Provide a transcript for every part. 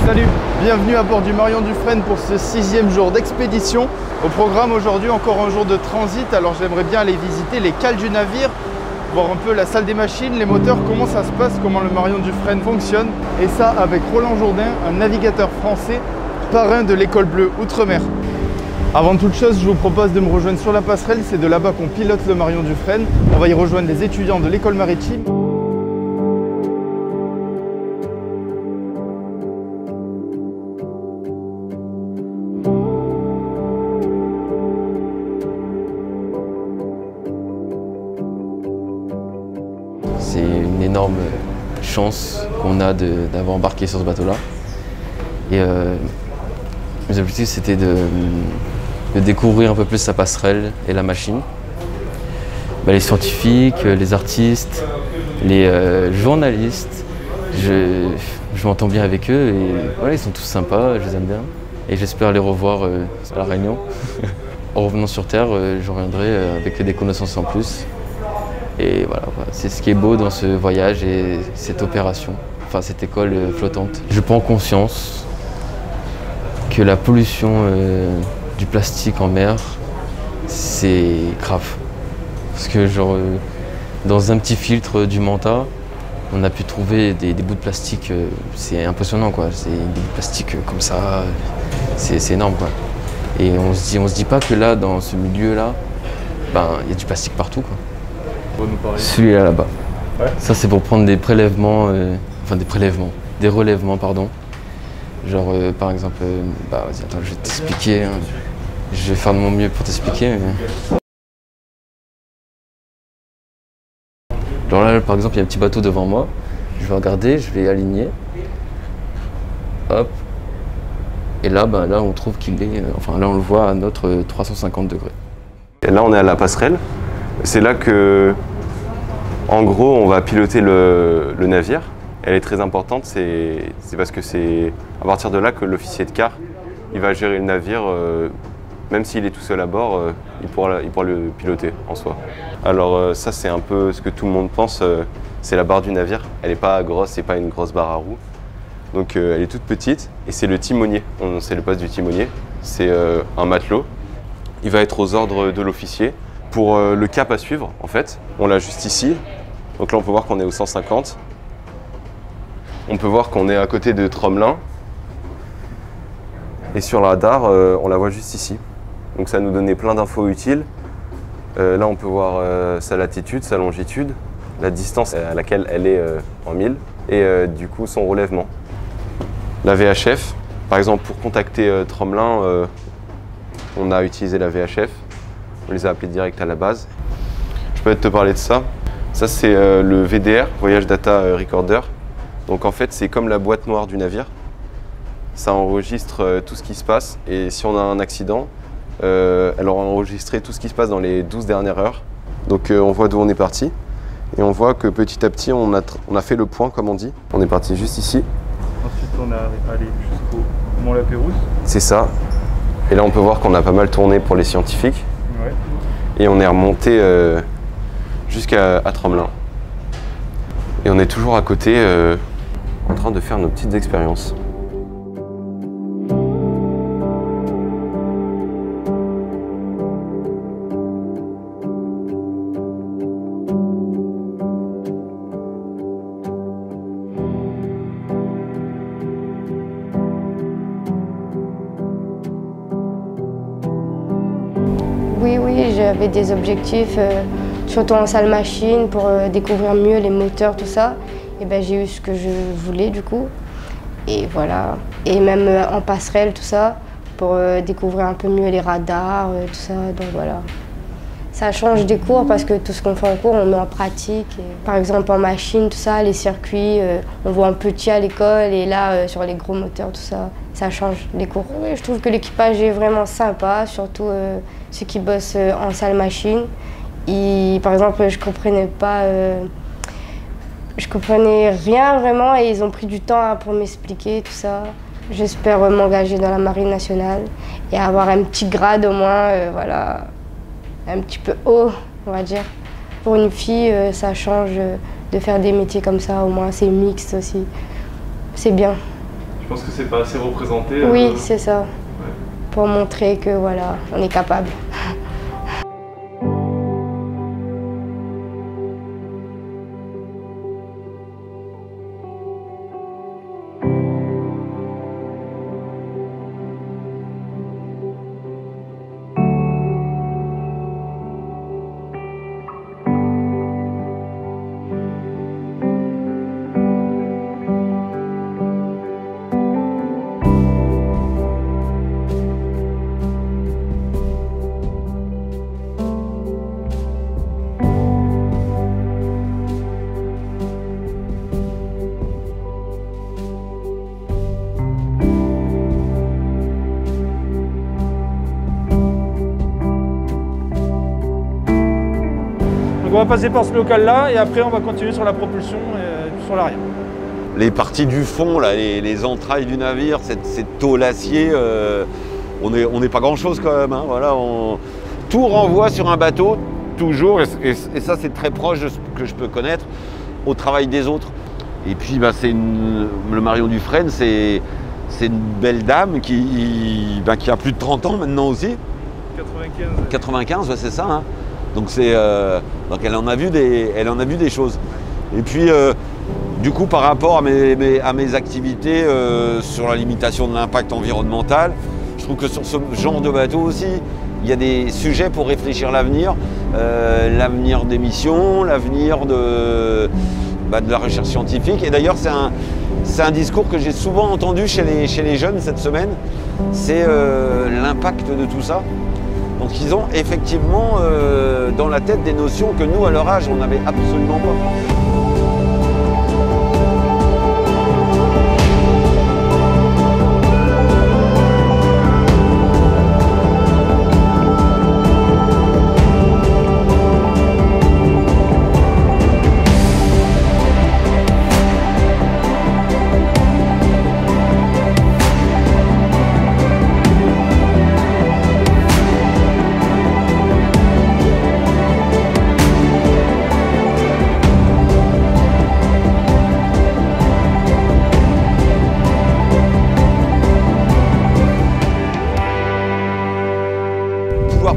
Salut, bienvenue à bord du Marion Dufresne pour ce 6e jour d'expédition. Au programme aujourd'hui, encore un jour de transit. Alors j'aimerais bien aller visiter les cales du navire, voir un peu la salle des machines, les moteurs, comment ça se passe, comment le Marion Dufresne fonctionne. Et ça avec Roland Jourdain, un navigateur français, parrain de l'école bleue Outre-mer. Avant toute chose, je vous propose de me rejoindre sur la passerelle. C'est de là-bas qu'on pilote le Marion Dufresne. On va y rejoindre les étudiants de l'école maritime. C'est une énorme chance qu'on a d'avoir embarqué sur ce bateau-là. Et mes objectifs, c'était de découvrir un peu plus sa passerelle et la machine. Les scientifiques, les artistes, les journalistes, je m'entends bien avec eux et voilà, ils sont tous sympas, je les aime bien. Et j'espère les revoir à La Réunion. En revenant sur Terre, je reviendrai avec des connaissances en plus. Et voilà, c'est ce qui est beau dans ce voyage et cette opération, enfin cette école flottante. Je prends conscience que la pollution du plastique en mer, c'est grave. Parce que genre, dans un petit filtre du Manta, on a pu trouver des bouts de plastique, c'est impressionnant quoi. C'est des bouts de plastique comme ça, c'est énorme quoi. Et on se dit pas que là, dans ce milieu-là, il y a du plastique partout quoi. Celui-là là-bas. Ouais. Ça c'est pour prendre des prélèvements, des relèvements pardon. Genre par exemple, vas-y attends, je vais t'expliquer, hein. Je vais faire de mon mieux pour t'expliquer. Mais... Genre là par exemple il y a un petit bateau devant moi, je vais regarder, je vais aligner. Hop. Et là, là on trouve qu'il est, là on le voit à notre 350 degrés. Et là on est à la passerelle. C'est là que, en gros, on va piloter le navire. Elle est très importante, c'est parce que c'est à partir de là que l'officier de quart, il va gérer le navire, même s'il est tout seul à bord, il pourra le piloter en soi. Alors ça, c'est un peu ce que tout le monde pense, c'est la barre du navire. Elle n'est pas grosse, c'est pas une grosse barre à roues. Donc elle est toute petite et c'est le timonier, c'est le poste du timonier. C'est un matelot, il va être aux ordres de l'officier. Pour le cap à suivre, en fait, on l'a juste ici. Donc là, on peut voir qu'on est au 150. On peut voir qu'on est à côté de Tromelin. Et sur le radar, on la voit juste ici. Donc ça nous donnait plein d'infos utiles. Là, on peut voir sa latitude, sa longitude, la distance à laquelle elle est en mille, et du coup, son relèvement. La VHF, par exemple, pour contacter Tromelin, on a utilisé la VHF. On les a appelés direct à la base. Je peux te parler de ça. Ça, c'est le VDR, Voyage Data Recorder. Donc en fait, c'est comme la boîte noire du navire. Ça enregistre tout ce qui se passe. Et si on a un accident, elle aura enregistré tout ce qui se passe dans les 12 dernières heures. Donc on voit d'où on est parti. Et on voit que petit à petit, on a fait le point, comme on dit. On est parti juste ici. Ensuite, on est allé jusqu'au Mont La Pérouse. C'est ça. Et là, on peut voir qu'on a pas mal tourné pour les scientifiques. Ouais. Et on est remonté jusqu'à Tromelin. Et on est toujours à côté en train de faire nos petites expériences. Oui, j'avais des objectifs, surtout en salle machine, pour découvrir mieux les moteurs, tout ça. Et j'ai eu ce que je voulais du coup. Et voilà. Et même en passerelle, tout ça, pour découvrir un peu mieux les radars, tout ça. Donc voilà. Ça change des cours parce que tout ce qu'on fait en cours, on met en pratique. Et, par exemple en machine, tout ça, les circuits, on voit un petit à l'école et là, sur les gros moteurs, tout ça, ça change les cours. Oui, je trouve que l'équipage est vraiment sympa, surtout ceux qui bossent en salle machine. Par exemple, je comprenais rien vraiment et ils ont pris du temps pour m'expliquer tout ça. J'espère m'engager dans la marine nationale et avoir un petit grade au moins, voilà. Un petit peu haut, on va dire. Pour une fille, ça change de faire des métiers comme ça, au moins c'est mixte aussi. C'est bien. penses que c'est pas assez représenté? Oui, c'est ça. Ouais. Pour montrer que voilà, on est capable. On va passer par ce local-là et après on va continuer sur la propulsion et sur l'arrière. Les parties du fond, là, les entrailles du navire, cette tôle acier, on n'est pas grand-chose quand même. Hein, voilà, tout renvoie sur un bateau, toujours, et ça c'est très proche de ce que je peux connaître, au travail des autres. Et puis bah, le Marion Dufresne, c'est une belle dame qui a plus de 30 ans maintenant aussi. 95. 95, ouais, c'est ça. Hein. Donc elle en a vu des choses. Et puis du coup par rapport à mes activités sur la limitation de l'impact environnemental, je trouve que sur ce genre de bateau aussi, il y a des sujets pour réfléchir l'avenir, l'avenir des missions, l'avenir de la recherche scientifique. Et d'ailleurs c'est un discours que j'ai souvent entendu chez les jeunes cette semaine, c'est l'impact de tout ça. Donc ils ont effectivement dans la tête des notions que nous, à leur âge, on n'avait absolument pas.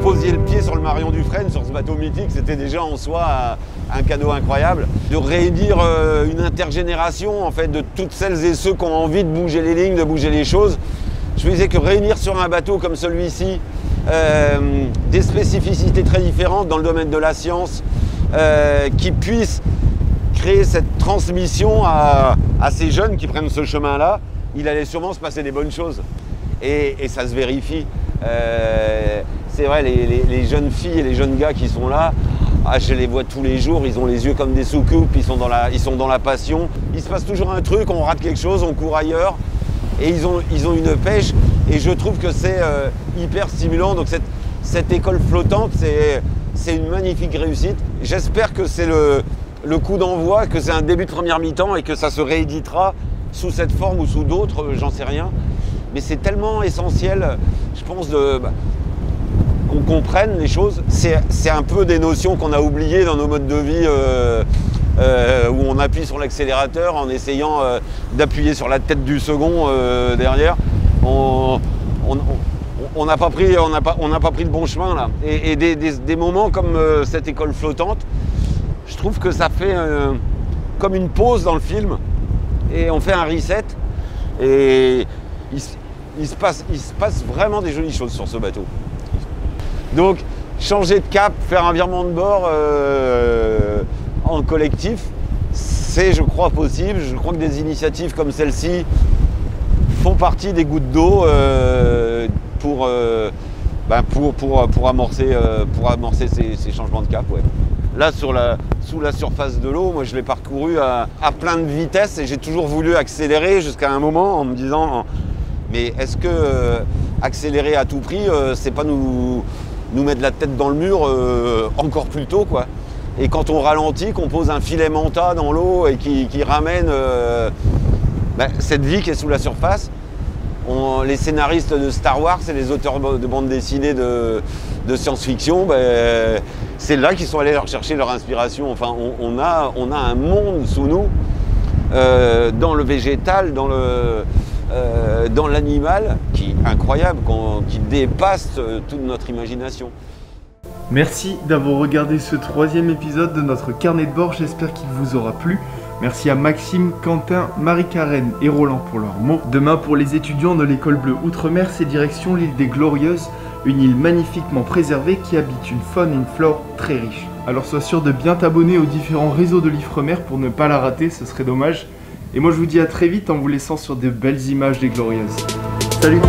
Poser le pied sur le Marion Dufresne, sur ce bateau mythique, c'était déjà en soi un cadeau incroyable. De réunir une intergénération en fait, de toutes celles et ceux qui ont envie de bouger les lignes, de bouger les choses. Je me disais que réunir sur un bateau comme celui-ci des spécificités très différentes dans le domaine de la science, qui puissent créer cette transmission à ces jeunes qui prennent ce chemin-là, il allait sûrement se passer des bonnes choses. Et ça se vérifie. C'est vrai, les jeunes filles et les jeunes gars qui sont là, je les vois tous les jours, ils ont les yeux comme des soucoupes, ils sont dans la passion. Il se passe toujours un truc, on rate quelque chose, on court ailleurs. Et ils ont une pêche, et je trouve que c'est hyper stimulant. Donc cette école flottante, c'est une magnifique réussite. J'espère que c'est le coup d'envoi, que c'est un début de première mi-temps et que ça se rééditera sous cette forme ou sous d'autres, j'en sais rien. Mais c'est tellement essentiel, je pense, qu'on comprenne les choses. C'est un peu des notions qu'on a oubliées dans nos modes de vie où on appuie sur l'accélérateur en essayant d'appuyer sur la tête du second derrière. On n'a pas pris le bon chemin là. Et des moments comme cette école flottante, je trouve que ça fait comme une pause dans le film et on fait un reset. Et il se passe vraiment des jolies choses sur ce bateau. Donc, changer de cap, faire un virement de bord en collectif, c'est, je crois, possible. Je crois que des initiatives comme celle-ci font partie des gouttes d'eau pour amorcer ces changements de cap. Ouais. Là, sous la surface de l'eau, moi, je l'ai parcouru à plein de vitesses et j'ai toujours voulu accélérer jusqu'à un moment en me disant mais est-ce que accélérer à tout prix, c'est pas nous mettre la tête dans le mur encore plus tôt, quoi. Et quand on ralentit, qu'on pose un filet manta dans l'eau et qui ramène cette vie qui est sous la surface, les scénaristes de Star Wars et les auteurs de bandes dessinées de science-fiction, c'est là qu'ils sont allés rechercher leur inspiration. Enfin, on a un monde sous nous, dans le végétal, dans dans l'animal qui est incroyable, qui dépasse toute notre imagination. Merci d'avoir regardé ce 3e épisode de notre carnet de bord, j'espère qu'il vous aura plu. Merci à Maxime, Quentin, Marie-Karen et Roland pour leurs mots. Demain, pour les étudiants de l'école bleue Outre-mer, c'est direction l'île des Glorieuses, une île magnifiquement préservée qui habite une faune et une flore très riches. Alors sois sûr de bien t'abonner aux différents réseaux de l'Ifremer pour ne pas la rater, ce serait dommage. Et moi je vous dis à très vite en vous laissant sur de belles images des Glorieuses. Salut!